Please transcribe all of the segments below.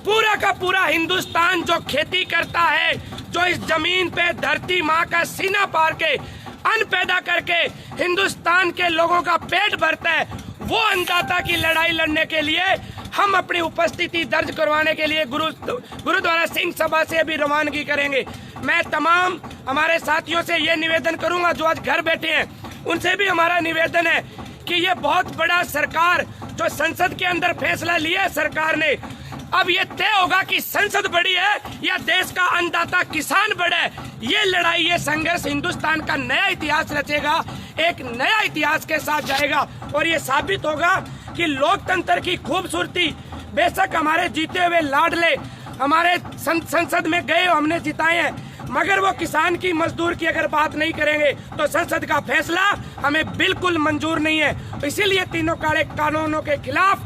पूरा का पूरा हिंदुस्तान जो खेती करता है, जो इस जमीन पे धरती माँ का सीना पार के अन्न पैदा करके हिंदुस्तान के लोगों का पेट भरता है, वो अन्नदाता की लड़ाई लड़ने के लिए हम अपनी उपस्थिति दर्ज करवाने के लिए गुरुद्वारा सिंह सभा से अभी रवानगी करेंगे। मैं तमाम हमारे साथियों से ये निवेदन करूंगा जो आज घर बैठे हैं, उनसे भी हमारा निवेदन है कि ये बहुत बड़ा सरकार जो संसद के अंदर फैसला लिया है सरकार ने, अब ये तय होगा कि संसद बड़ी है या देश का अन्नदाता किसान बड़ा है। ये लड़ाई, ये संघर्ष हिंदुस्तान का नया इतिहास रचेगा, एक नया इतिहास के साथ जाएगा और ये साबित होगा कि लोकतंत्र की खूबसूरती, बेशक हमारे जीते हुए लाडले हमारे संसद में गए, हमने जिताए हैं, मगर वो किसान की मजदूर की अगर बात नहीं करेंगे तो संसद का फैसला हमें बिल्कुल मंजूर नहीं है। इसीलिए तीनों काले कानूनों के खिलाफ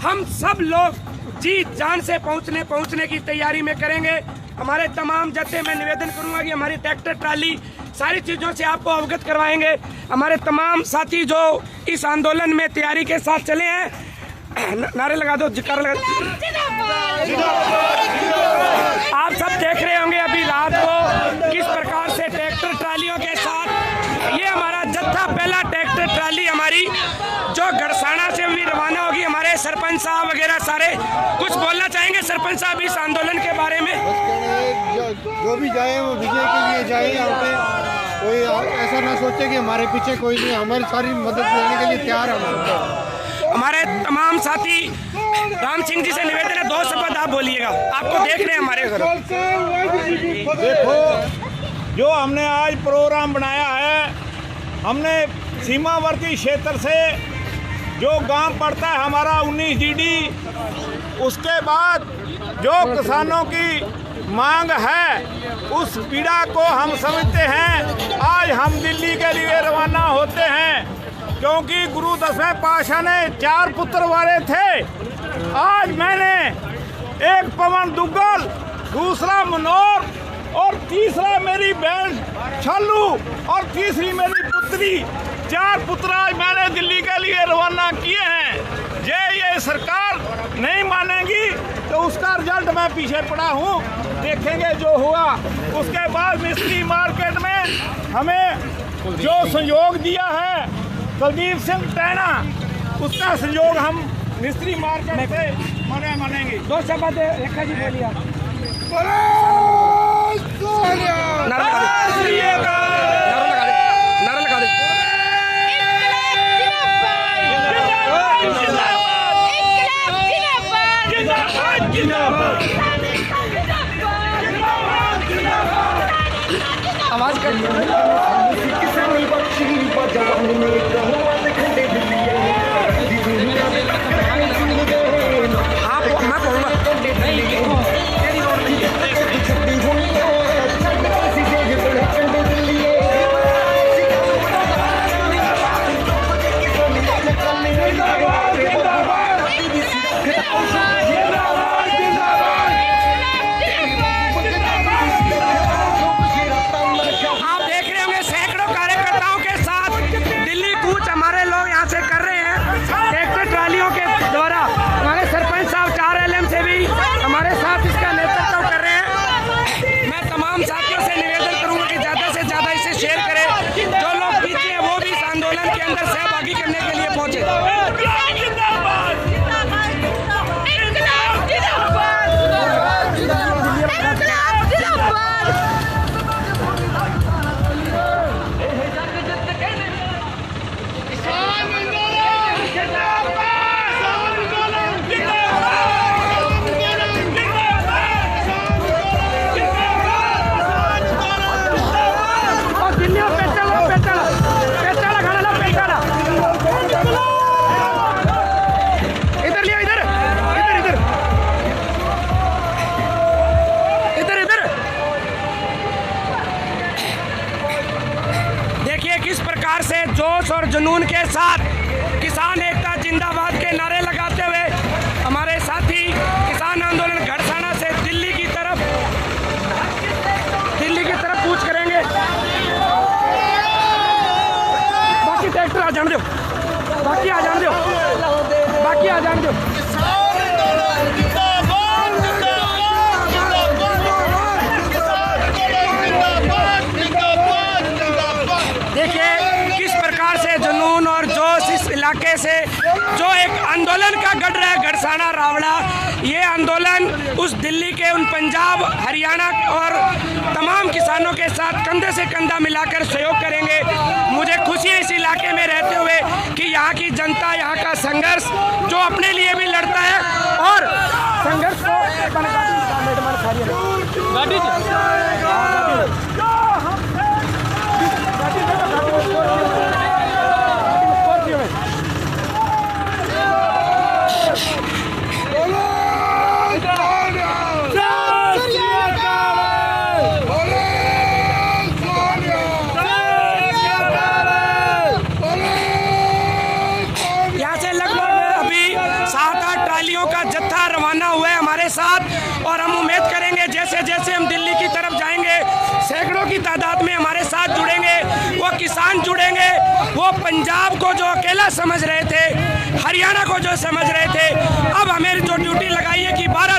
हम सब लोग जी जान से पहुंचने की तैयारी में करेंगे। हमारे तमाम जत्थे में निवेदन करूंगा कि हमारी ट्रैक्टर ट्राली सारी चीजों से आपको अवगत करवाएंगे। हमारे तमाम साथी जो इस आंदोलन में तैयारी के साथ चले हैं, नारे लगा दो, जयकारा लगा दो। आप सब देख रहे होंगे अभी रात को किस प्रकार से ट्रैक्टर ट्रालियों के साथ ये हमारा जत्था, पहला ट्रैक्टर ट्राली हमारी जो गड़साना से भी रवाना होगी। हमारे सरपंच साहब वगैरह सारे कुछ बोलना चाहेंगे सरपंच साहब इस आंदोलन के बारे में? जो भी जाए वो विजय के लिए जाए। यहाँ पे कोई ऐसा ना सोचे कि हमारे पीछे कोई नहीं, हमारी सारी मदद देने के लिए तैयार है। हमारे तमाम साथी राम सिंह जी से निवेदन है, 2 शब्द आप बोलिएगा, आपको देख रहे हैं हमारे घर। देखो, जो हमने आज प्रोग्राम बनाया है, हमने सीमावर्ती क्षेत्र से जो गांव पड़ता है हमारा 19 जीडी, उसके बाद जो किसानों की मांग है उस पीड़ा को हम समझते हैं। आज हम दिल्ली के लिए रवाना होते हैं क्योंकि गुरु 10वें पातशाह ने 4 पुत्र वाले थे। आज मैंने एक पवन दुग्गल, दूसरा मनोहर और तीसरा मेरी बहन छल्लू और तीसरी मेरी पुत्री, 4 पुत्र आज मैंने दिल्ली के लिए रवाना किए हैं। ये सरकार नहीं मानेगी तो उसका रिजल्ट मैं पीछे पड़ा हूँ, देखेंगे जो हुआ। उसके बाद मिस्त्री मार्केट में हमें जो सहयोग दिया है कुलदीप सिंह टैना, उसका सहयोग हम मिस्त्री मार्केट से मानेंगे। 2 शब्द रेखा जी बोलिए। आवाज कर सहभागी करने के लिए पहुंचे। से जोश और जुनून के साथ किसान एकता जिंदाबाद के नारे लगाते हुए हमारे साथी किसान आंदोलन गड़साना से दिल्ली की तरफ कूच करेंगे। बाकी ट्रैक्टर आ जाने दो, बाकी आ जाने दो। गड़साना रावड़ा, ये आंदोलन उस दिल्ली के, उन पंजाब, हरियाणा और तमाम किसानों के साथ कंधे से कंधा मिलाकर सहयोग करेंगे। मुझे खुशी है इस इलाके में रहते हुए कि यहाँ की जनता, यहाँ का संघर्ष जो अपने लिए भी लड़ता है और संघर्ष को साथ, और हम उम्मीद करेंगे जैसे जैसे हम दिल्ली की तरफ जाएंगे सैकड़ों की तादाद में हमारे साथ जुड़ेंगे, वो किसान जुड़ेंगे, वो पंजाब को जो अकेला समझ रहे थे, हरियाणा को जो समझ रहे थे, अब हमें जो ड्यूटी लगाई है कि 12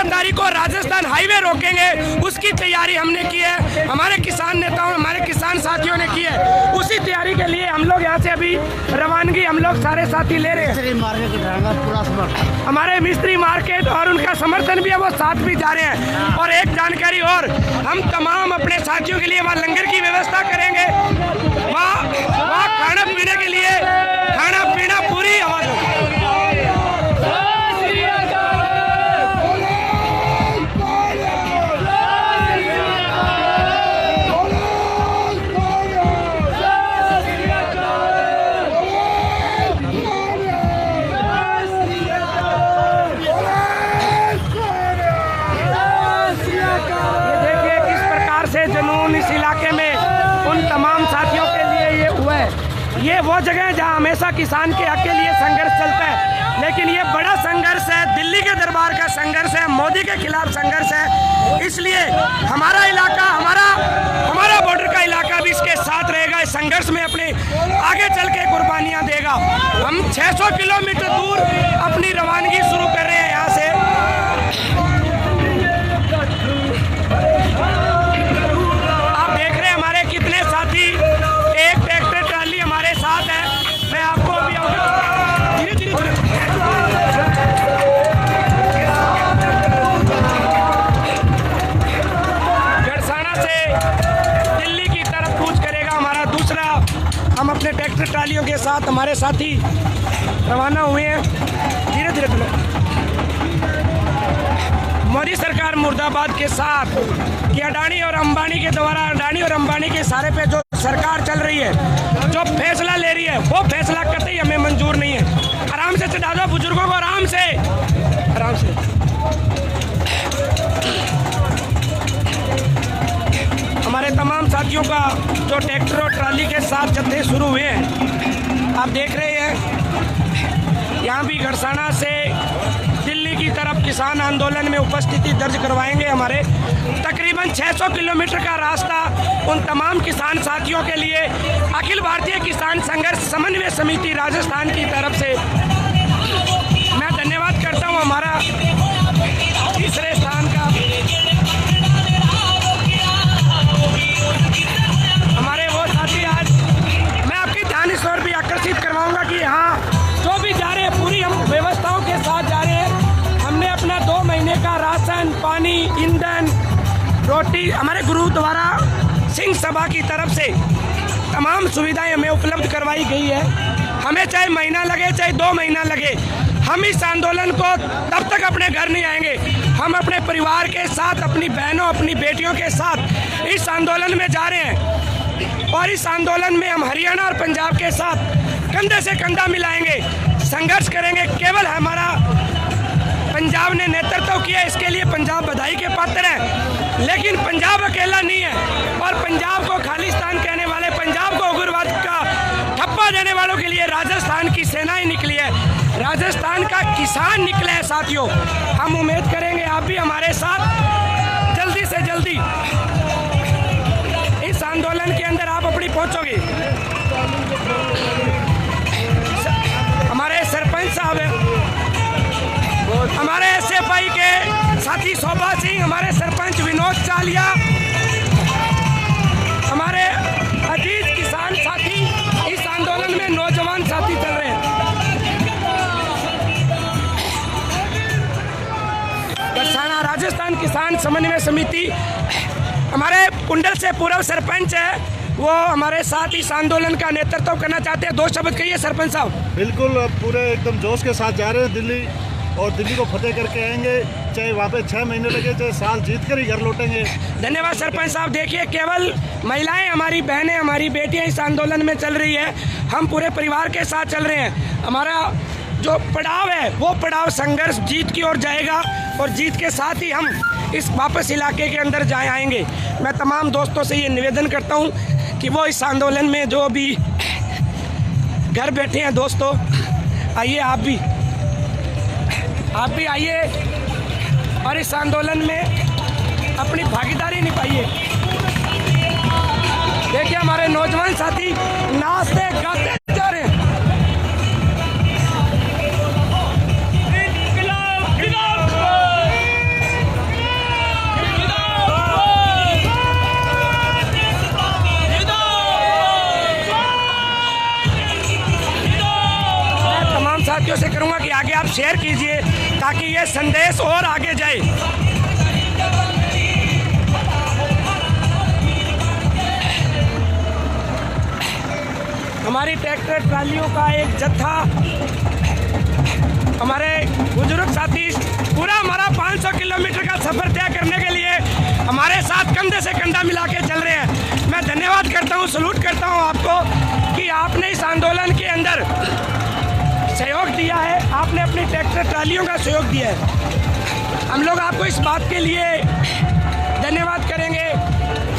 तारीख को राजस्थान हाईवे रोकेंगे, उसकी तैयारी हमने की है, हमारे किसान नेताओं, हमारे किसान साथियों ने की है। उसी तैयारी के लिए हम लोग यहाँ से अभी रवानगी हम लोग सारे साथी ले रहे हैं। हमारे मिस्त्री मार्केट और उनका समर्थन भी है, वो साथ भी जा रहे हैं। और एक जानकारी और, हम तमाम अपने साथियों के लिए वहाँ लंगर की व्यवस्था करेंगे, वहाँ खाना पीने के लिए खाना पीना पूरी आवाज इस इलाके में उन तमाम साथियों के लिए ये हुआ है। ये वो जगह है जहाँ हमेशा किसान के हक के लिए संघर्ष चलता है, लेकिन ये बड़ा संघर्ष है, दिल्ली के दरबार का संघर्ष है, मोदी के खिलाफ संघर्ष है। इसलिए हमारा इलाका, हमारा बॉर्डर का इलाका भी इसके साथ रहेगा, इस संघर्ष में अपने आगे चल के कुर्बानियाँ देगा। हम 600 किलोमीटर दूर अपनी रवानगी शुरू कर रहे हैं यहाँ से। कितने साथी, एक ट्रैक्टर ट्राली हमारे साथ है, मैं आपको अभी धीरे गड़साना से दिल्ली की तरफ कूच करेगा हमारा दूसरा। हम अपने ट्रैक्टर ट्रालियों के साथ हमारे साथी रवाना हुए हैं। धीरे धीरे मोदी सरकार मुर्दाबाद के साथ कि अडानी और अंबानी के द्वारा, अडानी और अंबानी के इशारे पे जो सरकार चल रही है, जो फैसला ले रही है, वो फैसला कतई हमें मंजूर नहीं है। आराम से चढ़ा दो बुजुर्गों को, आराम से। हमारे तमाम साथियों का जो ट्रैक्टर और ट्राली के साथ जत्थे शुरू हुए हैं, आप देख रहे हैं। यहाँ भी गड़साना से दिल्ली की तरफ किसान आंदोलन में उपस्थिति दर्ज करवाएंगे। हमारे तकरीबन 600 किलोमीटर का रास्ता उन तमाम किसान साथियों के लिए अखिल भारतीय किसान संघर्ष समन्वय समिति राजस्थान की तरफ से मैं धन्यवाद करता हूँ। हमारा तीसरे स्थान का हमारे वो साथी, आज मैं आपकी ध्यान इस ओर भी आकर्षित करवाऊंगा कि यहाँ जो भी जा रहे हैं पूरी हम व्यवस्थाओं के साथ जा रहे हैं। हमने अपना 2 महीने का राशन, पानी, ईंधन, रोटी हमारे गुरुद्वारा सिंह सभा की तरफ से तमाम सुविधाएं हमें उपलब्ध करवाई गई है। हमें चाहे महीना लगे चाहे 2 महीना लगे, हम इस आंदोलन को तब तक अपने घर नहीं आएंगे। हम अपने परिवार के साथ, अपनी बहनों, अपनी बेटियों के साथ इस आंदोलन में जा रहे हैं और इस आंदोलन में हम हरियाणा और पंजाब के साथ कंधे से कंधा मिलाएंगे, संघर्ष करेंगे। केवल हमारा पंजाब ने नेतृत्व किया, इसके लिए पंजाब बधाई के पात्र है, लेकिन पंजाब अकेला नहीं है। और पंजाब को खालिस्तान कहने वाले, पंजाब को उग्रवाद का ठप्पा देने वालों के लिए राजस्थान की सेनाएं निकली है, राजस्थान का किसान निकला है। साथियों, हम उम्मीद करेंगे आप भी हमारे साथ जल्दी से जल्दी इस आंदोलन के अंदर आप अपनी पहुंचोगे। हमारे सरपंच साहब हैं, हमारे SFI के साथी शोभा सिंह, हमारे सरपंच विनोद चालिया, हमारे अजीज किसान साथी इस आंदोलन में नौजवान साथी चल रहे हैं। हिंदुस्तान किसान समन्वय समिति, हमारे कुंडल से पूर्व सरपंच है, वो हमारे साथ इस आंदोलन का नेतृत्व करना चाहते हैं। 2 शब्द कहिए सरपंच साहब। बिल्कुल, पूरे एकदम जोश के साथ जा रहे हैं दिल्ली, और दिल्ली को फतेह करके आएंगे, चाहे वहाँ पे 6 महीने लगे, चाहे साल जीत कर ही घर लौटेंगे। धन्यवाद सरपंच साहब। देखिए, केवल महिलाएं, हमारी बहनें, हमारी बेटियां इस आंदोलन में चल रही है, हम पूरे परिवार के साथ चल रहे हैं। हमारा जो पड़ाव है वो पड़ाव संघर्ष जीत की ओर जाएगा, और जीत के साथ ही हम इस वापस इलाके के अंदर आएंगे। मैं तमाम दोस्तों से ये निवेदन करता हूँ कि वो इस आंदोलन में जो भी घर बैठे हैं दोस्तों, आइए आप भी आइए और इस आंदोलन में अपनी भागीदारी निभाइए। देखिए, हमारे नौजवान साथी नाचते गाते जा रहे हैं। साथियों से करूंगा कि आगे आप शेयर कीजिए ताकि ये संदेश और आगे जाए। हमारी ट्रैक्टर ट्रालियों का एक जत्था, हमारे बुजुर्ग साथी पूरा हमारा 500 किलोमीटर का सफर तय करने के लिए हमारे साथ कंधे से कंधा मिला के चल रहे हैं। मैं धन्यवाद करता हूं, सलूट करता हूं आपको कि आपने इस आंदोलन के अंदर सहयोग दिया है, आपने अपनी ट्रैक्टर ट्रालियों का सहयोग दिया है। हम लोग आपको इस बात के लिए धन्यवाद करेंगे।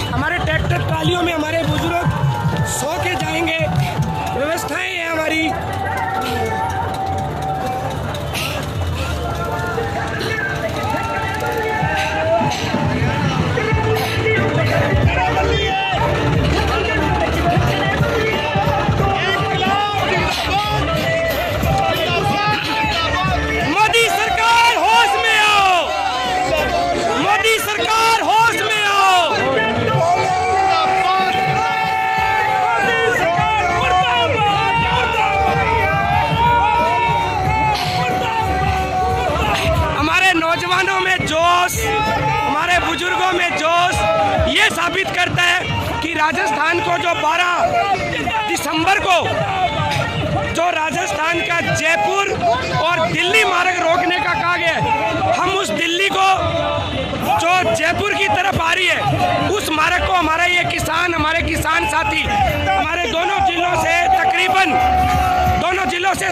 हमारे ट्रैक्टर ट्रालियों में हमारे बुजुर्ग सो के जाएंगे, व्यवस्थाएं हैं हमारी। नौजवानों में जोश, हमारे बुजुर्गों में जोश ये साबित करता है कि राजस्थान को जो 12 दिसंबर को जो राजस्थान का जयपुर और दिल्ली मार्ग रोकने का कहा गया है, हम उस दिल्ली को जो जयपुर की तरफ आ रही है उस मार्ग को हमारे किसान साथी हमारे दोनों जिलों से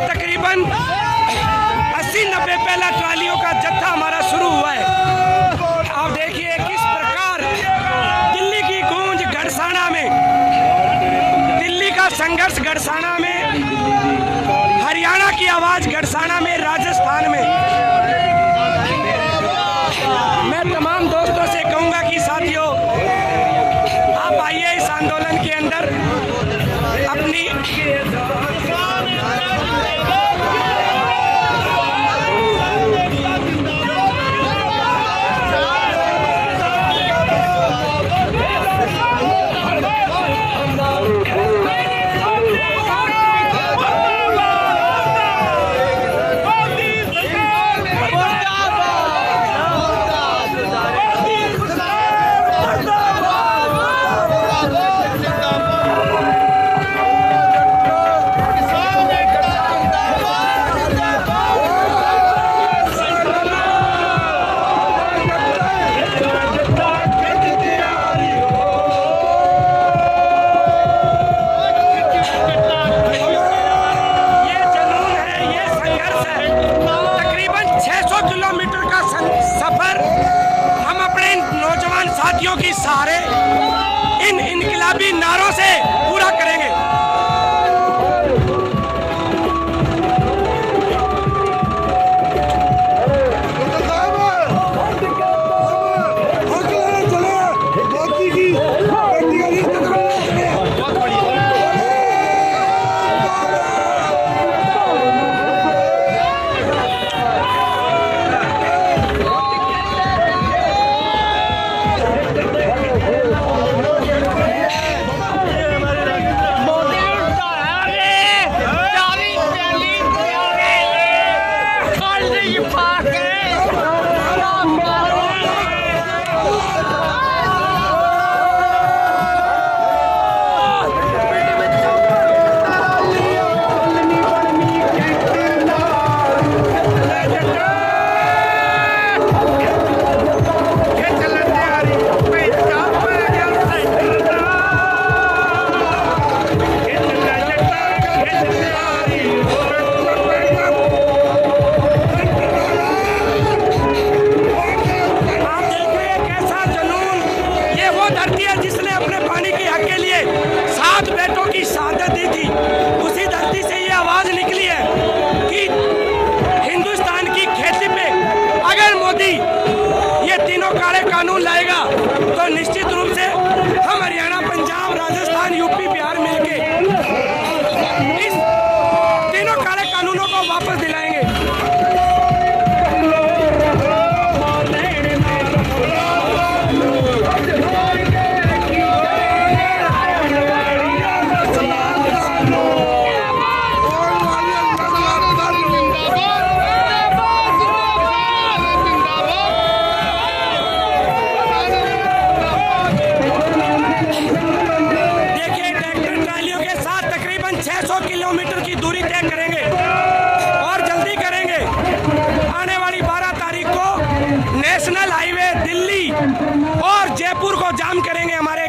तकरीबन 80-90 पहला ट्रालियों का जत्था हमारा शुरू हुआ है। आप देखिए किस प्रकार दिल्ली की गूंज गढ़साना में, दिल्ली का संघर्ष गढ़साना में, हरियाणा की आवाज गढ़साना में, राजस्थान में। मैं तमाम दोस्तों से कहूंगा कि साथियों आप आइए इस आंदोलन के अंदर अपनी की सहारे इन इनकलाबी नारों से पूरा करेंगे। काले कानून लाएगा तो निश्चित रूप से हम हरियाणा, पंजाब, राजस्थान, यूपी, बिहार मिलके इस तीनों काले कानूनों को वापस दिलाएंगे। किलोमीटर की दूरी तय करेंगे और जल्दी करेंगे। आने वाली 12 तारीख को नेशनल हाईवे दिल्ली और जयपुर को जाम करेंगे हमारे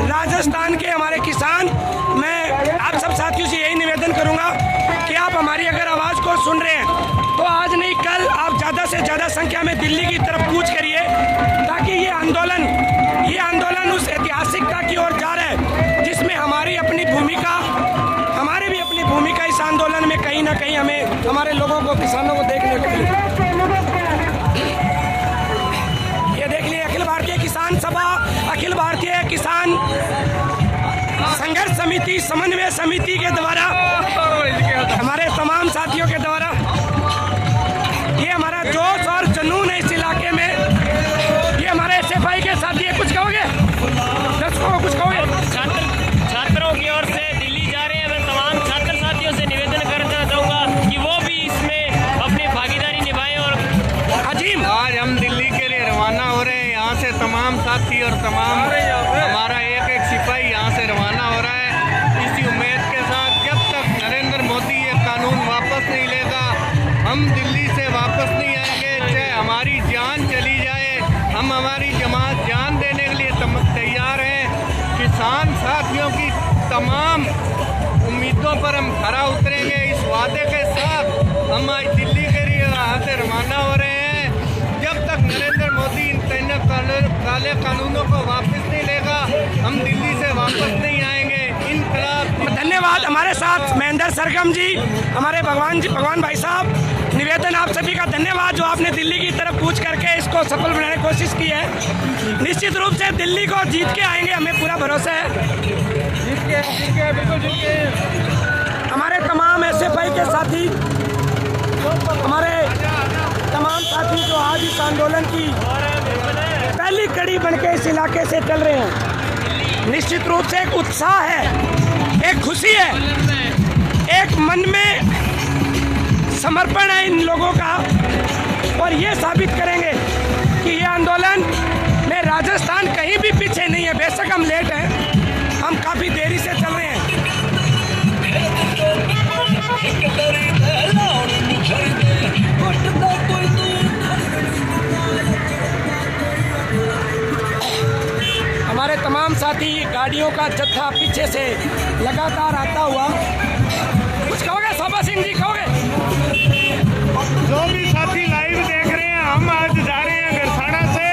राजस्थान के हमारे किसान। मैं आप सब साथियों से यही निवेदन करूंगा कि आप हमारी अगर आवाज़ को सुन रहे हैं तो आज नहीं कल आप ज़्यादा से ज़्यादा संख्या में दिल्ली की तरफ कूच करिए, ताकि ये आंदोलन उस ऐतिहासिकता की ओर जा रहा है जिसमें हमारी अपनी भूमिका इस आंदोलन में कहीं ना कहीं हमें हमारे लोगों को, किसानों को देखने को मिली। ये देख लिए अखिल भारतीय किसान सभा, अखिल भारतीय किसान संघर्ष समिति, समन्वय समिति के द्वारा, हमारे तमाम साथियों के द्वारा ये हमारा जोश और जुनून है इस इलाके में। ये हमारे SFI के साथी है, कुछ कहोगे दर्शकों को, कुछ कहोगे? छात्रों की ओर से दिल्ली जा रहे हैं, मैं तमाम छात्र साथियों से निवेदन करना चाहूँगा कि वो भी इसमें अपनी भागीदारी निभाएं। और अजीम, आज हम दिल्ली के लिए रवाना हो रहे हैं। यहाँ से तमाम साथी और तमाम हमारा एक सिपाही यहाँ से रवाना हो रहा है इसी उम्मीद के साथ, जब तक नरेंद्र मोदी ये कानून वापस नहीं लेगा हम दिल्ली से वापस नहीं आएंगे। चाहे हमारी जान चली जाए, हम हमारी जमात जान देने के लिए तैयार हैं। किसान साथियों की तमाम उम्मीदों पर हम खरा उतरेंगे। इस वादे के साथ हम आज दिल्ली के लिए यहाँ से रवाना हो रहे हैं। जब तक नरेंद्र मोदी इन काले कानूनों को वापस नहीं लेगा हम दिल्ली से वापस नहीं आएंगे। इनकलाब। धन्यवाद। हमारे साथ महेंद्र सरगम जी, हमारे भगवान भाई साहब, निवेदन आप सभी का धन्यवाद जो आपने दिल्ली की तरफ कूच करके इसको सफल बनाने की कोशिश की है। निश्चित रूप से दिल्ली को जीत के आएंगे, हमें पूरा भरोसा है। जीत के बिल्कुल जीत के। हमारे तमाम SFI के साथी, हमारे तमाम साथी जो आज इस आंदोलन की पहली कड़ी बनके इस इलाके से चल रहे हैं, निश्चित रूप से एक उत्साह है, एक खुशी है, एक मन में समर्पण है इन लोगों का। और ये साबित करेंगे कि ये आंदोलन में राजस्थान कहीं भी पीछे नहीं है। बेशक हम लेट हैं, हम काफ़ी देरी से चल रहे हैं। हमारे तमाम साथी, गाड़ियों का जत्था पीछे से लगातार आता हुआ। कुछ कहोगे शोभा सिंह जी, कहोगे? जो भी साथी लाइव देख रहे हैं, हम आज जा रहे हैं गरसाना से।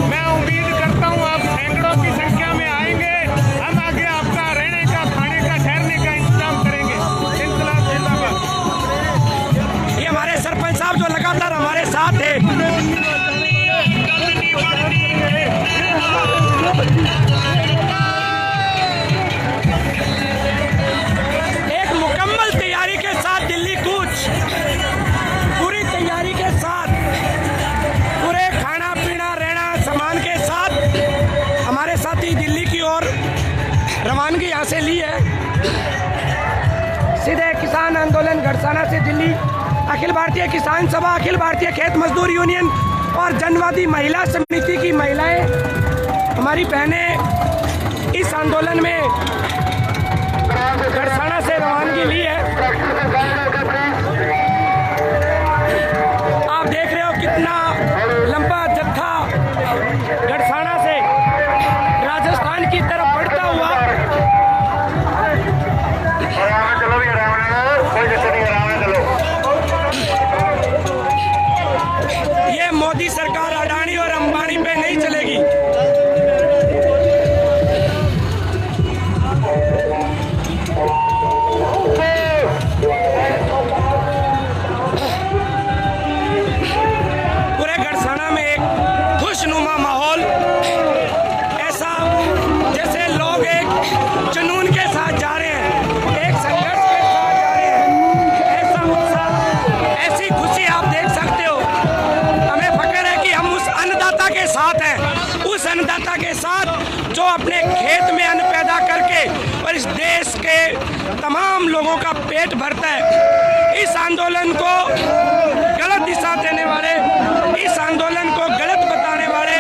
मैं उम्मीद करता हूँ आप सैकड़ों की संख्या में आएंगे। हम आगे आपका रहने का, खाने का, ठहरने का इंतजाम करेंगे। इनकलाब जिंदाबाद। ये हमारे सरपंच साहब जो लगातार हमारे साथ है। एक मुकम्मल तैयारी के साथ दिल्ली कूच, पूरी तैयारी के साथ, पूरे खाना पीना रहना सामान के साथ हमारे साथी दिल्ली की ओर रवानगी यहाँ से ली है। सीधे किसान आंदोलन गढ़साना से दिल्ली, अखिल भारतीय किसान सभा, अखिल भारतीय खेत मजदूर यूनियन और जनवादी महिला समिति की महिलाएं, हमारी बहनें इस आंदोलन में गढ़साना से रवानगी ली है। आप देख रहे हो कितना लंबा जत्था गढ़साना से राजस्थान की तरफ बढ़ता हुआ। ये मोदी सरकार अडानी और अंबानी पे नहीं चलेगी। पूरे गढ़साना में एक खुश खुशनुमा माहौल, ऐसा जैसे लोग एक जुनून के साथ जा रहे हैं, एक संघर्ष के साथ जा रहे हैं, ऐसा उत्साह, ऐसी खुशी आप देख सकते हो। हमें फक्र है कि हम उस अन्नदाता के साथ हैं, उस अन्नदाता के साथ जो अपने खेत में अन्न पैदा करके और इस देश के तमाम लोगों का पेट भरता है। इस आंदोलन को गलत दिशा देने वाले, इस आंदोलन को गलत बताने वाले,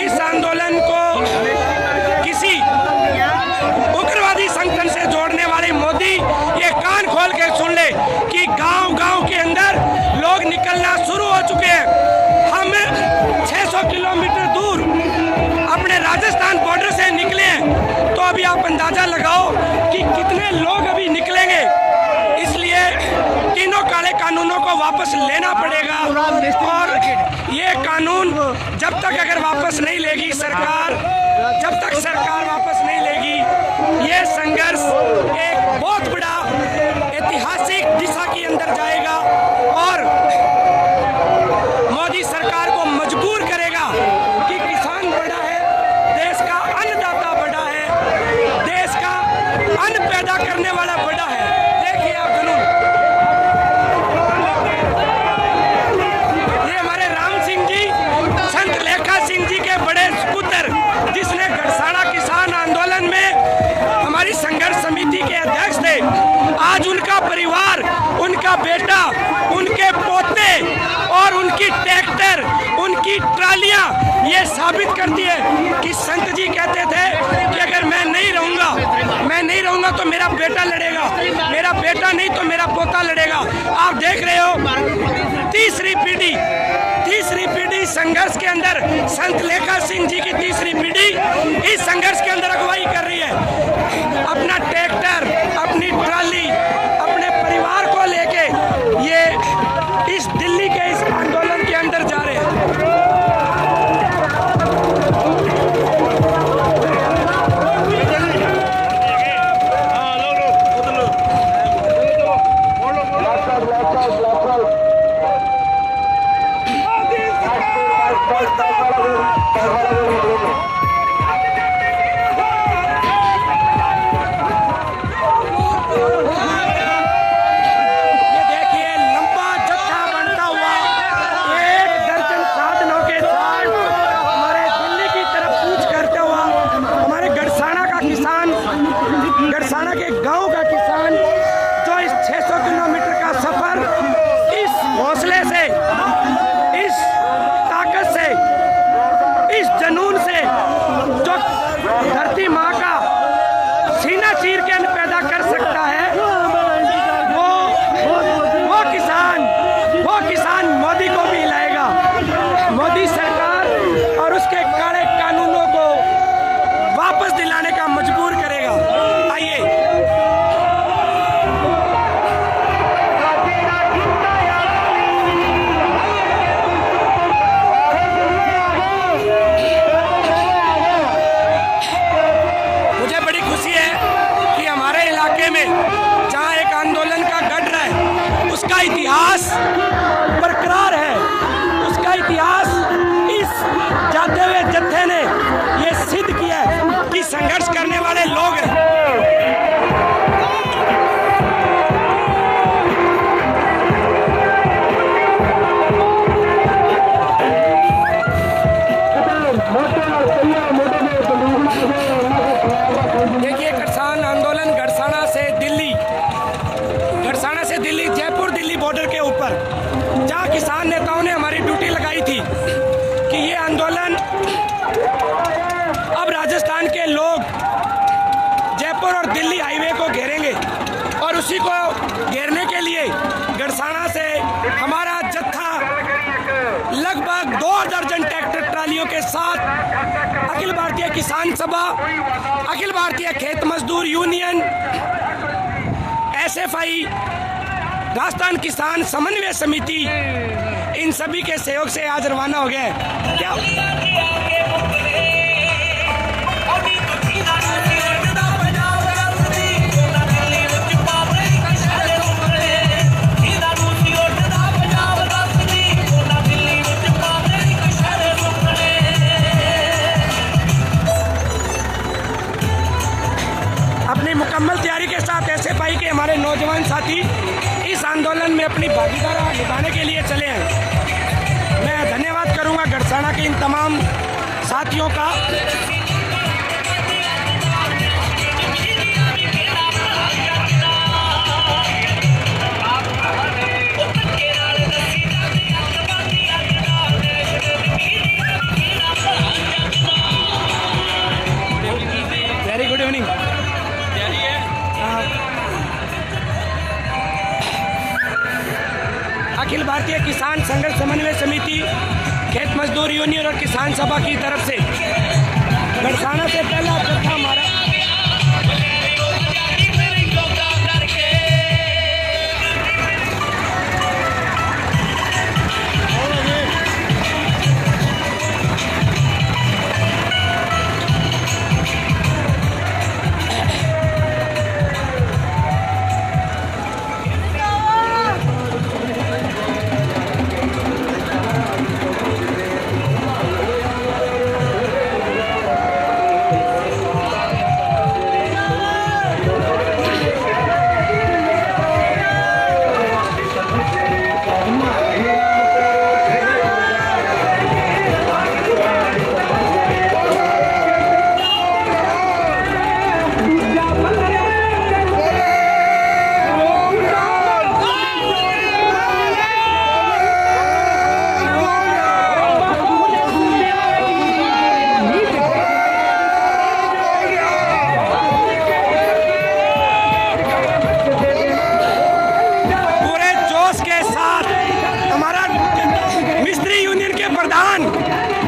इस आंदोलन को किसी उग्रवादी संगठन से जोड़ने वाले मोदी ये कान खोल के सुन ले कि गांव-गांव के अंदर लोग निकलना शुरू हो चुके हैं। हम 600 किलोमीटर दूर अपने राजस्थान बॉर्डर से निकले हैं, तो अभी आप अंदाजा लगाओ कि कितने लोग अभी निकलेंगे। इसलिए तीनों काले कानूनों को वापस लेना पड़ेगा और ये कानून जब तक अगर वापस नहीं लेगी सरकार, जब तक सरकार वापस नहीं लेगी, ये संघर्ष एक बहुत बड़ा ऐतिहासिक दिशा के अंदर जाएगा और मोदी सरकार को मजबूर करेगा कि किसान बड़ा है, देश का अन्नदाता बड़ा है, देश का अन्न पैदा करने वाला बड़ा है। देखिए आप जुनून, ये हमारे राम सिंह जी, संत लेखा सिंह जी के बड़े पुत्र, जिसने गढ़साना किसान आंदोलन में हमारी संघर्ष समिति के अध्यक्ष थे। आज उनका परिवार, उनका बेटा, उनके पोते और उनकी ट्रैक्टर, उनकी ट्रालियां ये साबित करती है कि संत जी कहते थे कि अगर मैं नहीं रहूंगा तो मेरा बेटा लड़ेगा, मेरा बेटा नहीं तो मेरा पोता लड़ेगा। आप देख रहे हो तीसरी पीढ़ी संघर्ष के अंदर, संत लेखा सिंह जी की तीसरी पीढ़ी इस संघर्ष के अंदर अगुवाई कर रही है। अपना ट्रैक्टर, अपनी ट्राली, अपने परिवार को लेके ये इस दिल्ली के इस आंदोलन के अंदर जा रहे हैं। गढ़साना के गांव का किसान जो इस 600 किलोमीटर का सफर इस हौसले से, इस ताकत से, इस जुनून से जो धरती माँ का सीना चीर के अन्न पैदा कर सकता है, वो किसान मोदी को भी हिलाएगा। मोदी सरकार और उसके काले कानूनों को वापस दिलाने का मजबूर करेगा। आइए मुझे बड़ी खुशी है कि हमारे इलाके में जहां एक आंदोलन का गढ़ रहा है, उसका इतिहास बरकरार है। उसका इतिहास इस जाते हुए जत्थे ने ये सिद्ध किया है कि संघर्ष करने वाले लोग हैं। देखिए किसान आंदोलन गढ़साना से दिल्ली, जयपुर दिल्ली बॉर्डर के ऊपर, जहां किसान नेताओं ने हमारी ड्यूटी लगाई थी कि ये आंदोलन अब राजस्थान के लोग जयपुर और दिल्ली हाईवे को घेरेंगे और उसी को घेरने के लिए गढ़साना से हमारा जत्था लगभग 2 दर्जन ट्रैक्टर ट्रालियों के साथ अखिल भारतीय किसान सभा, अखिल भारतीय खेत मजदूर यूनियन, SFI, राजस्थान किसान समन्वय समिति, इन सभी के सहयोग से आज रवाना हो गए। क्या साथी इस आंदोलन में अपनी भागीदारी निभाने के लिए चले हैं। मैं धन्यवाद करूंगा गड़साना के इन तमाम साथियों का। Very good evening. Akhil Bharatiya किसान संघर्ष समन्वय समिति, खेत मजदूर यूनियन और किसान सभा की तरफ से गड़साना से पहला जत्था हमारा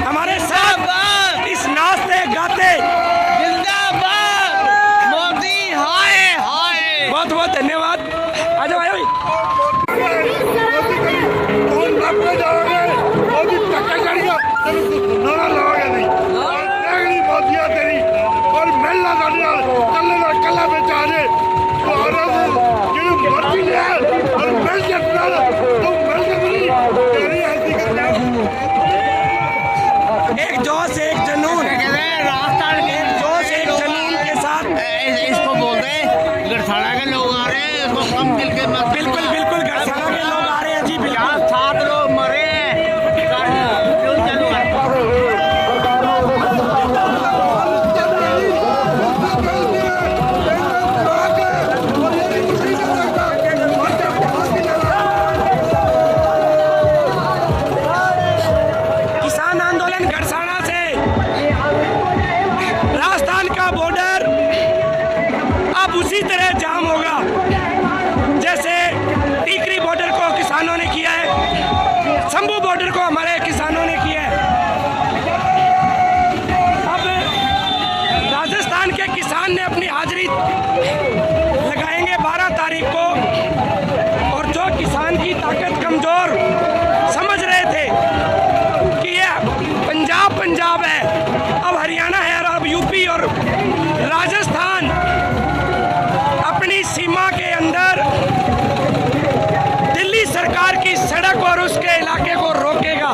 हमारे साथ इस नाचते गाते जिंदाबाद मोदी हाय हाय। बहुत बहुत धन्यवाद। आ जाओ आयो एक जोश एक जनून, एक जोश एक जनून के साथ इसको बोलते हैं गड़साना के लोग आ रहे हैं, इसको कम दिल के मत। बिल्कुल बिल्कुल गड़साना के लोग आ रहे हैं जी। बिल्कुल 7 लोग मरे किसान आंदोलन गड़साना से राजस्थान का बॉर्डर अब उसी तरह जाम होगा जैसे टीकरी बॉर्डर को किसानों ने किया है, शंभू बॉर्डर को हमारे किसानों ने किया है। अब राजस्थान के किसान ने अपनी हाजिरी लगाएंगे 12 तारीख को, और जो किसान की ताकत कमजोर समझ रहे थे कि ये पंजाब है, अब हरियाणा है और अब यूपी और राजस्थान अपनी सीमा के अंदर दिल्ली सरकार की सड़क और उसके इलाके को रोकेगा।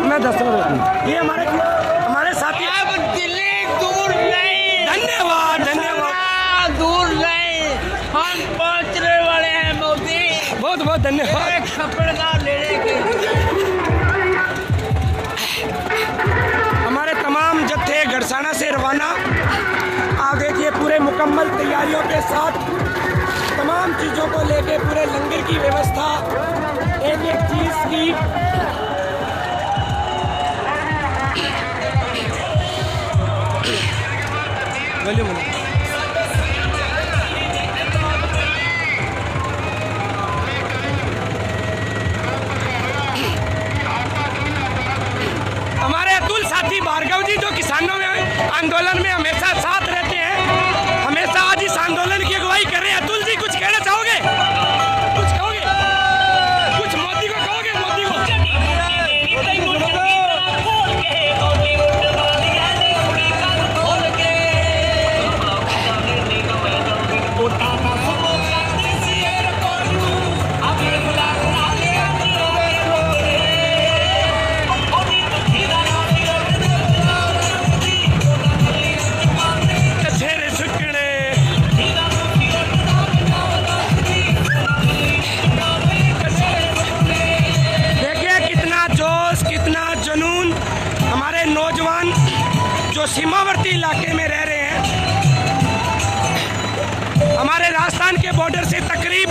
मैं 10 ये हमारे साथी अब दिल्ली दूर नहीं, धन्यवाद धन्यवाद, दूर नहीं, हम पहुंचने वाले हैं मोदी। बहुत बहुत धन्यवाद। एक खपड़गा लेने के हमारे तमाम जत्थे गड़साना से रवाना। आप देखिए पूरे मुकम्मल तैयारियों के साथ तमाम चीज़ों को लेके पूरे लंगर की व्यवस्था, एक एक चीज़ की हमारे अतुल साथी भार्गव जी जो किसानों में आंदोलन में हमेशा साथ रहते हैं, हमेशा आज इस आंदोलन की अगुवाई कर रहे हैं। अतुल जी कुछ कहना चाहोगे? कुछ कहोगे? कुछ मोदी को कहोगे? मोदी को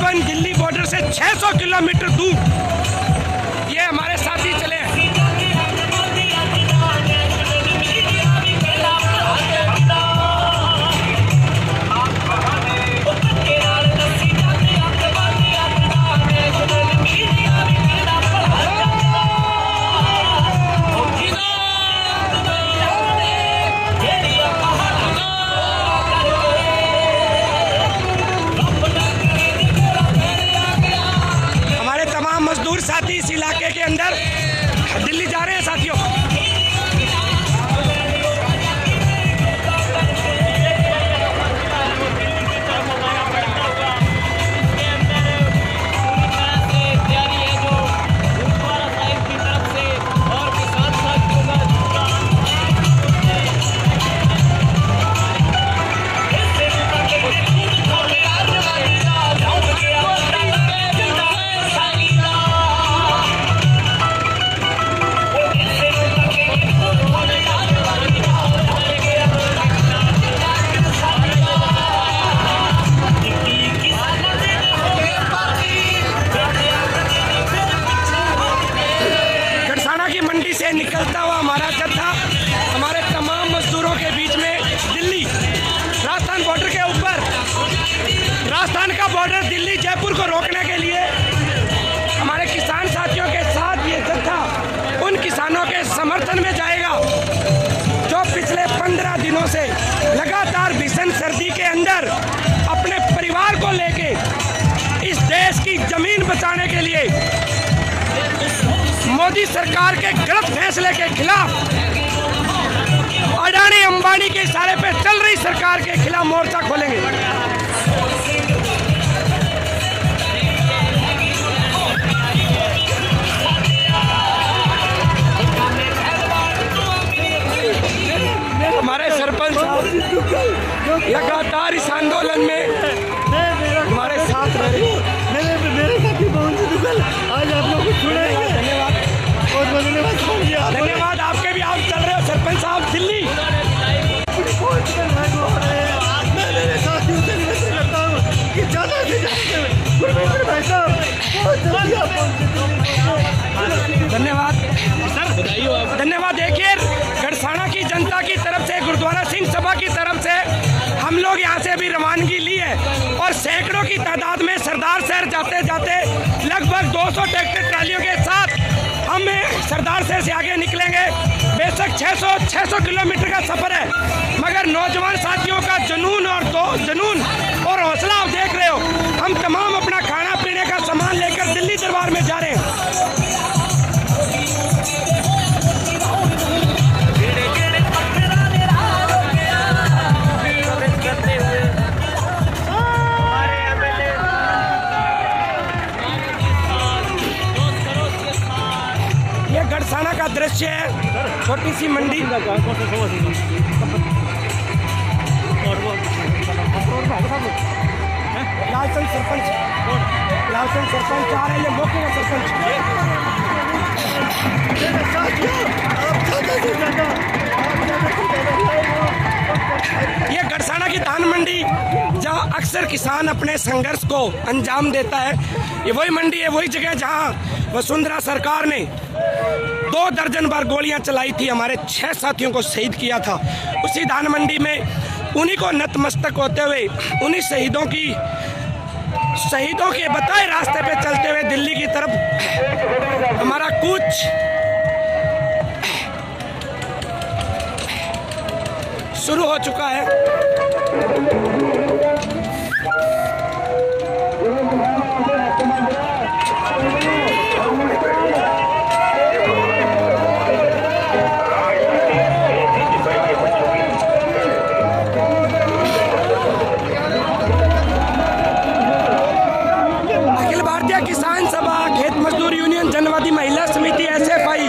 तकरीबन दिल्ली बॉर्डर से 600 किलोमीटर दूर ये हमारे साथी चले हैं। साथी इस इलाके के अंदर दिल्ली जा रहे हैं साथियों। से निकलता हुआ हमारा जत्था हमारे तमाम मजदूरों के बीच में दिल्ली राजस्थान बॉर्डर के ऊपर, राजस्थान का बॉर्डर दिल्ली जयपुर को रोकने के लिए हमारे किसान साथियों के साथ ये जत्था उन किसानों के समर्थन में जाएगा जो पिछले 15 दिनों से लगातार भीषण सर्दी के अंदर अपने परिवार को लेके इस देश की जमीन बचाने के लिए मोदी सरकार के गलत फैसले के खिलाफ, अडानी अंबानी के इशारे पे चल रही सरकार के खिलाफ मोर्चा खोलेंगे। हमारे सरपंच लगातार इस आंदोलन में हमारे साथ रहे। मेरे साथी पवन जी दुग्गल आज आप लोग को छोड़ेंगे। धन्यवाद, बहुत बहुत धन्यवाद। धन्यवाद। आपके भी आप चल रहे हो सरपंच साहब दिल्ली। मैं मेरे साथियों से निवेदन करता हूँ कि ज़्यादा से ज़्यादा भाई साहब बहुत जल्दी आप धन्यवाद सर, धन्यवाद। देखिए गढ़साना की जनता की तरफ से, गुरुद्वारा सिंह सभा की तरफ से हम लोग यहाँ से अभी रवानगी ली है और सैकड़ों की तादाद में सरदार शहर जाते जाते लगभग 200 ट्रैक्टर ट्रालियों के साथ हम सरदार शहर से आगे निकलेंगे। बेशक 600 किलोमीटर का सफर है, मगर नौजवान साथियों का जुनून और हौसला आप देख रहे हो। हम तमाम अपना खाना पीने का सामान लेकर दिल्ली दरबार में जा रहे हैं। गढ़साना का दृश्य है, छोटी सी मंडी। लालचंद सरपंच आ रहे हैं, मौके का सरपंच। ये गढ़साना की धान मंडी जहाँ अक्सर किसान अपने संघर्ष को अंजाम देता है। ये वही मंडी है, वही जगह जहाँ वसुंधरा सरकार ने 2 दर्जन बार गोलियां चलाई थी, हमारे 6 साथियों को शहीद किया था। उसी धान मंडी में उन्हीं को नतमस्तक होते हुए, उन्हीं शहीदों के बताए रास्ते पे चलते हुए दिल्ली की तरफ हमारा कूच शुरू हो चुका है। किसान सभा, खेत मजदूर यूनियन, जनवादी महिला समिति, SFI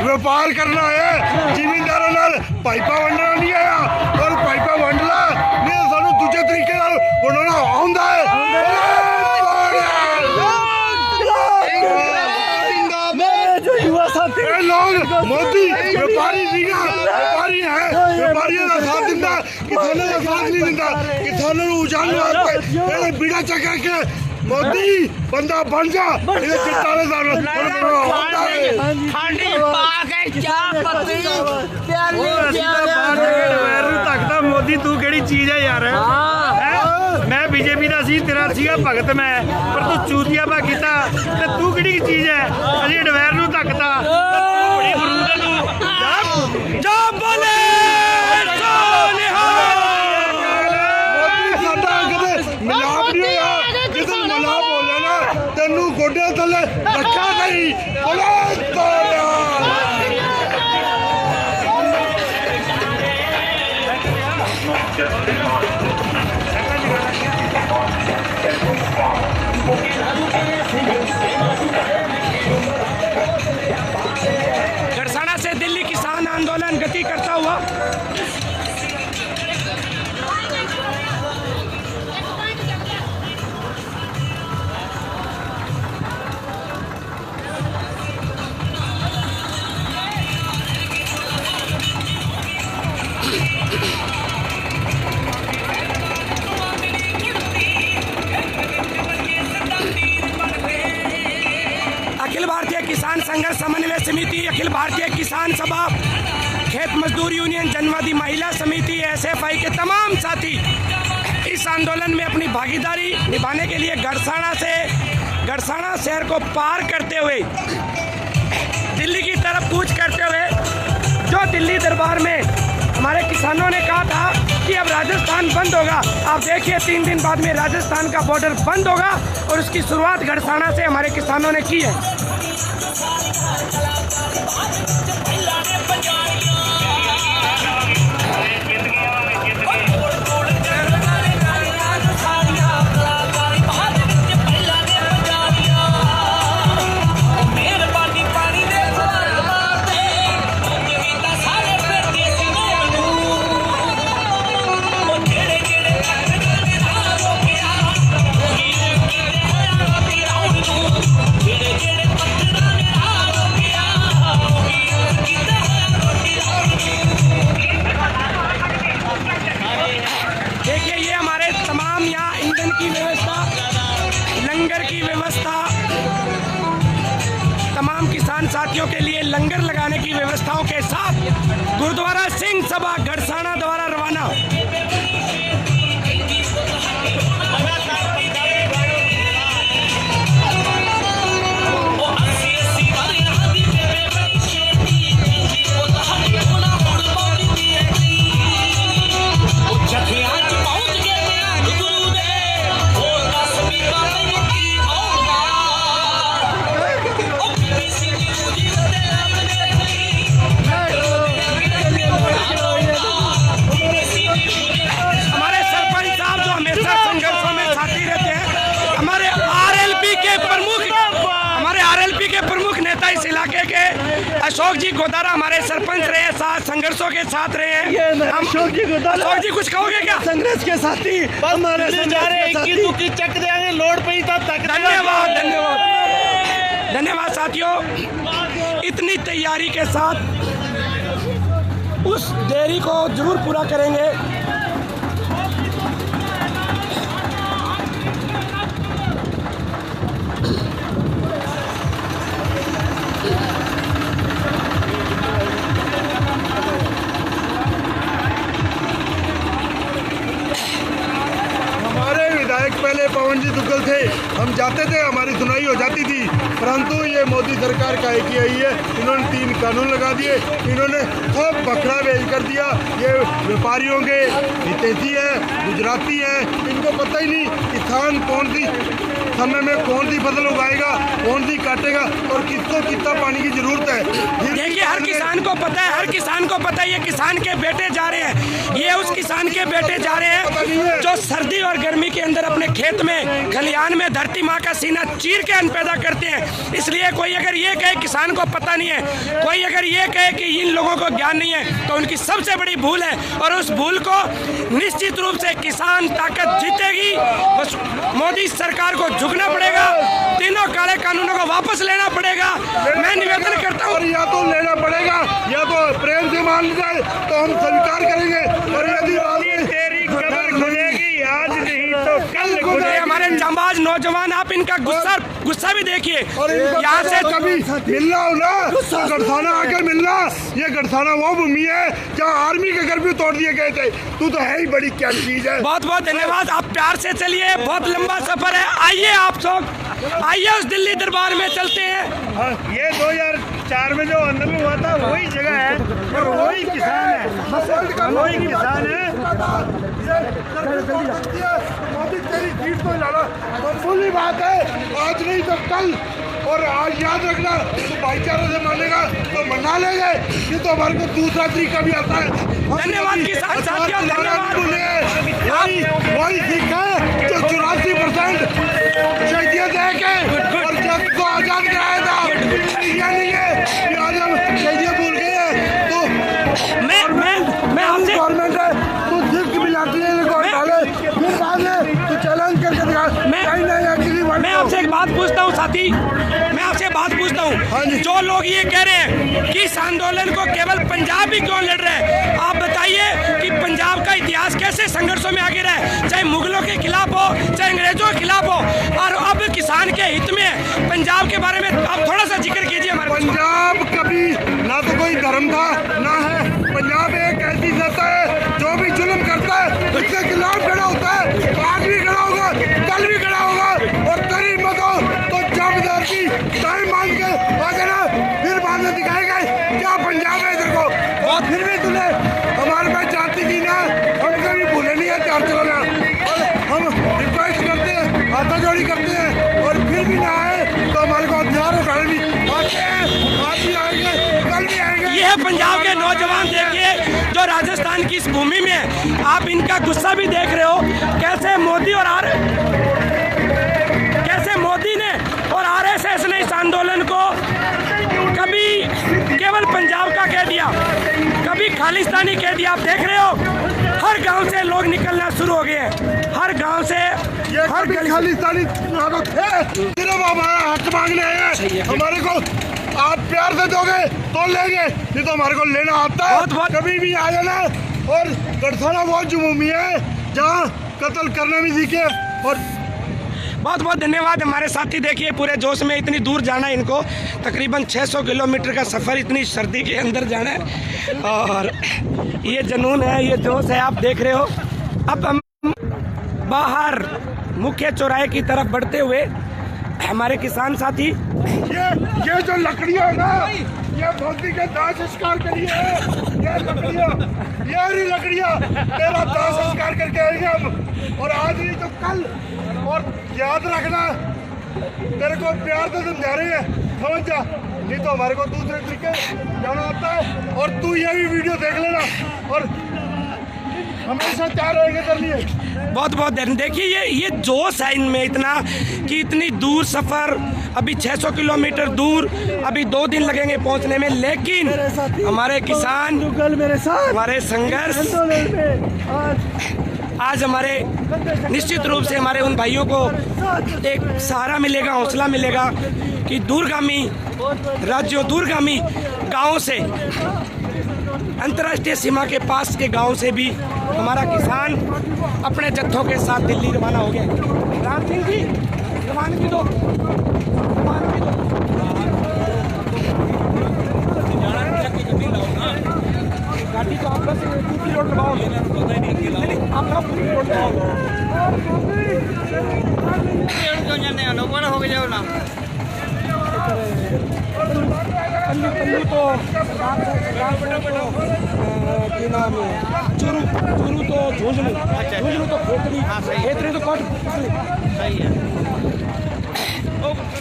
व्यापार करना है, जिमींदारों नाल पाइपा वंडना नहीं आया और पाइपा वंड ला नहीं तो सानू दूजे तरीके नाल वंडना आउंदा है। लोग मोदी व्यापारी व्यापारी है, व्यापारियों का साथ दिता, किसानों का साथ नहीं दिता, किसानों को उजाड़ने वास्ते बीड़ा चक्कर के मोदी बंदा बन जा। मोदी तू केड़ी चीज है यार? मैं बीजेपी का सी, तेरा सीगा भगत मैं, पर तू चूतिया पा कीता ते तू केड़ी चीज है? अजी डवैर नू धक्कता बड़ी बरूद है तू। जो बोले तेनू गोडे थले रखा नहीं। गड़साना से दिल्ली किसान आंदोलन गति करता हुआ अखिल भारतीय किसान संघर्ष समन्वय समिति, अखिल भारतीय किसान सभा, खेत मजदूर यूनियन, जनवादी महिला समिति, एसएफआई के तमाम साथी इस आंदोलन में अपनी भागीदारी निभाने के लिए गड़साना शहर को पार करते हुए दिल्ली की तरफ कूच करते हुए, जो दिल्ली दरबार में हमारे किसानों ने कहा था कि अब राजस्थान बंद होगा, आप देखिए 3 दिन बाद में राजस्थान का बॉर्डर बंद होगा और उसकी शुरुआत गड़साना से हमारे किसानों ने की है। साथियों के लिए लंगर लगाने की व्यवस्थाओं के साथ गुरुद्वारा सिंह सभा गड़साना द्वारा रवाना। अशोक जी गोदारा हमारे सरपंच रहे, साथ संघर्षों के साथ रहे हैं। हम अशोक जी कुछ कहोगे क्या? संघर्ष के साथी हमारे जा रहे हैं, चक देंगे लोड पे ही तक। धन्यवाद धन्यवाद धन्यवाद साथियों, इतनी तैयारी के साथ उस देरी को जरूर पूरा करेंगे। पवन जी दुग्गल थे, हम जाते थे, हमारी सुनाई हो जाती थी। परंतु ये मोदी सरकार का एक ही आई है, इन्होंने 3 कानून लगा दिए, इन्होंने सब बकरा बेच कर दिया। ये व्यापारियों के हितैषी है, गुजराती है, इनको पता ही नहीं किसान कौन सी समय में कौन सी फसल उगाएगा, कौन सी काटेगा और किसको कितना पानी की जरूरत है। देखिए हर किसान को पता है, हर किसान को पता है, ये किसान के बेटे जा रहे हैं, ये उस किसान के बेटे जा रहे हैं जो सर्दी और गर्मी के अंदर अपने खेत में खलिहान में धरती माँ का सीना चीर के अन्न पैदा करते हैं। इसलिए कोई अगर ये कहे किसान को पता नहीं है, कोई अगर ये कहे कि इन लोगों को ज्ञान नहीं है, तो उनकी सबसे बड़ी भूल है। और उस भूल को निश्चित रूप से किसान ताकत जीतेगी। बस मोदी सरकार को झुकना पड़ेगा, तीनों काले कानूनों को वापस लेना पड़ेगा। मैं निवेदन करता हूँ, और या तो लेना पड़ेगा या तो प्रेम से मान जाए तो हम स्वीकार करेंगे। और यदि तेरी कब्र खुलेगी आज नहीं तो कल खुलेगी। हमारे जांबाज नौजवान, आप इनका गुस्सा भी देखिए। यहाँ से कभी मिलना हो ना, गढ़साना आके मिलना। ये गढ़साना वो भूमि है जहाँ आर्मी के घर भी तोड़ दिए गए थे। तू तो है ही बड़ी क्या चीज है। बहुत बहुत धन्यवाद, आप प्यार से चलिए, बहुत लंबा सफर है। आइए आप सब, आइए उस दिल्ली दरबार में चलते हैं। ये 2004 में जो आंदोलन हुआ था वही जगह है और वही किसान है, वही किसान है। मोदी तेरी जीत को लाना तो बुरी बात है, आज नहीं तो कल। और आज याद रखना, तो भाईचारे से मानेगा तो मना लेंगे, ये तो हमारे को दूसरा तरीका भी आता है। धन्यवाद किसान साथियों, धन्यवाद। वही सीखा है जो 84% शहीदियत दे के और जब को आजाद कराया था। ये नहीं है कि आज हम शहीदियत भूल गए हैं। तो मैं आपसे गवर्नमेंट है तो सिर्फ मिलाती है फिर बाद में तो चैलेंज करके दिखा। मैं आपसे एक बात पूछता हूँ साथी, मैं आपसे बात पूछता हूँ, जो लोग ये कह रहे हैं कि इस आंदोलन को केवल पंजाब ही क्यों लड़ रहे हैं, आप बताइए कि पंजाब का इतिहास कैसे संघर्षों में आगे रहा, चाहे मुगलों के खिलाफ हो, चाहे अंग्रेजों के खिलाफ हो, और अब किसान के हित में पंजाब के बारे में आप थोड़ा सा जिक्र कीजिए। हमारे पंजाब कभी ना तो कोई धर्म था ना है। पंजाब एक ऐसी सत्ता है जो भी जुल्म करता है उसके खिलाफ खड़ा होता है। आज भी खड़ा होगा, कल भी खड़ा होगा। और तेरी मत हो तो जबरदस्ती टाइम मान के आगे ना, फिर बाद में दिखाएगा क्या पंजाब है इधर को। और फिर भी तूने हमारे पास जाती की ना, हम कभी भूले नहीं है चार चलाना। और हम रिक्वेस्ट करते हैं, हाथा जोड़ी करते हैं, और फिर भी ना आए तो हमारे को हथियार उठाने भी आते हैं। आज भी आएंगे, कल भी आएंगे। ये है पंजाब के नौजवान, देखिए जो राजस्थान की इस भूमि में, आप इनका गुस्सा भी देख रहे हो, कैसे मोदी ने और आरएसएस ने इस आंदोलन को कभी केवल पंजाब का कह दिया, कभी खालिस्तानी कह दिया। आप देख रहे हो हर गांव से लोग निकलना शुरू हो गए हैं, हर गांव से। हर खालिस्तानी सिर्फ हमारा हक मांगने आए हैं। हमारे को आप प्यार से दोगे तो लेंगे, नहीं तो हमारे को लेना आता है। कभी भी आ जाना। और गढ़साना वो भूमि है जहाँ कत्ल करना भी सीखे। और बहुत बहुत धन्यवाद हमारे साथी। देखिए पूरे जोश में इतनी दूर जाना है इनको, तकरीबन 600 किलोमीटर का सफ़र इतनी सर्दी के अंदर जाना है, और ये जुनून है, ये जोश है, आप देख रहे हो। अब हम बाहर मुख्य चौराहे की तरफ बढ़ते हुए हमारे किसान साथी, ये जो लकड़ियाँ ना, ये मोदी के दाह संस्कार के लिए है। ये लकड़ियाँ, ये रही लकड़ियाँ तेरा दाह संस्कार करके आएंगे हम। और आज नहीं तो कल। और याद रखना, तेरे को प्यार से समझा रहे हैं, समझ जा, नहीं तो हमारे को दूसरे तरीके जाना आता है। और तू ये भी वीडियो देख लेना और हमेशा तैयार रहेंगे कर लिए। बहुत बहुत देखिए ये जोश है इनमें इतना कि इतनी दूर सफ़र, अभी 600 किलोमीटर दूर, अभी 2 दिन लगेंगे पहुंचने में, लेकिन हमारे किसान, हमारे संघर्ष आज हमारे निश्चित रूप से हमारे उन भाइयों को एक सहारा मिलेगा, हौसला मिलेगा कि दूरगामी राज्यों, दूरगामी गाँव से, अंतर्राष्ट्रीय सीमा के पास के गांव से भी हमारा किसान अपने जत्थों के साथ दिल्ली रवाना हो गया। राम सिंह जी रवानगी दो, रवानगी दो। गाड़ी तो आप बस पूरी रोड लगाओ, आप पूरी रोड लगाओ। जाने अनोपन हो जाओ ना पल्लू तो की नाम है चूरू तो झुंझुनू तो खेतड़ी तो कोट सही है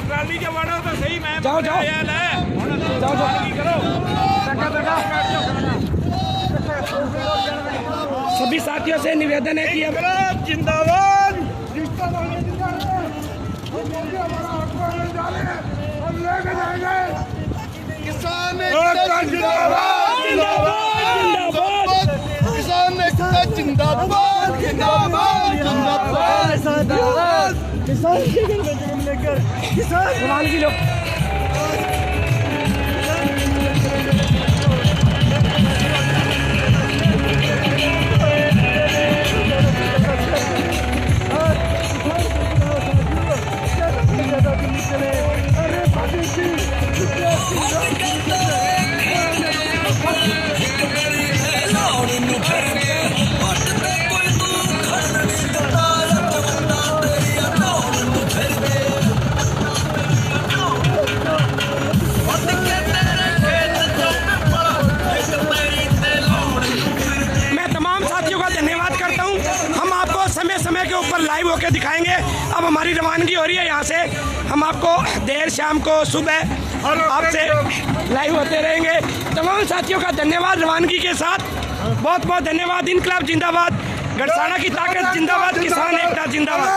ट्राली के वाड़ो तो सही मैं जाओ सभी साथियों से निवेदन है कि अब जिंदाबाद किसान किसान की लोग समय के ऊपर लाइव होकर दिखाएंगे। अब हमारी रवानगी हो रही है यहाँ से, हम आपको देर शाम को सुबह आपसे लाइव होते रहेंगे। तमाम साथियों का धन्यवाद रवानगी के साथ, बहुत बहुत धन्यवाद। इनकलाब जिंदाबाद, गड़साना की ताकत जिंदाबाद, किसान एकता जिंदाबाद।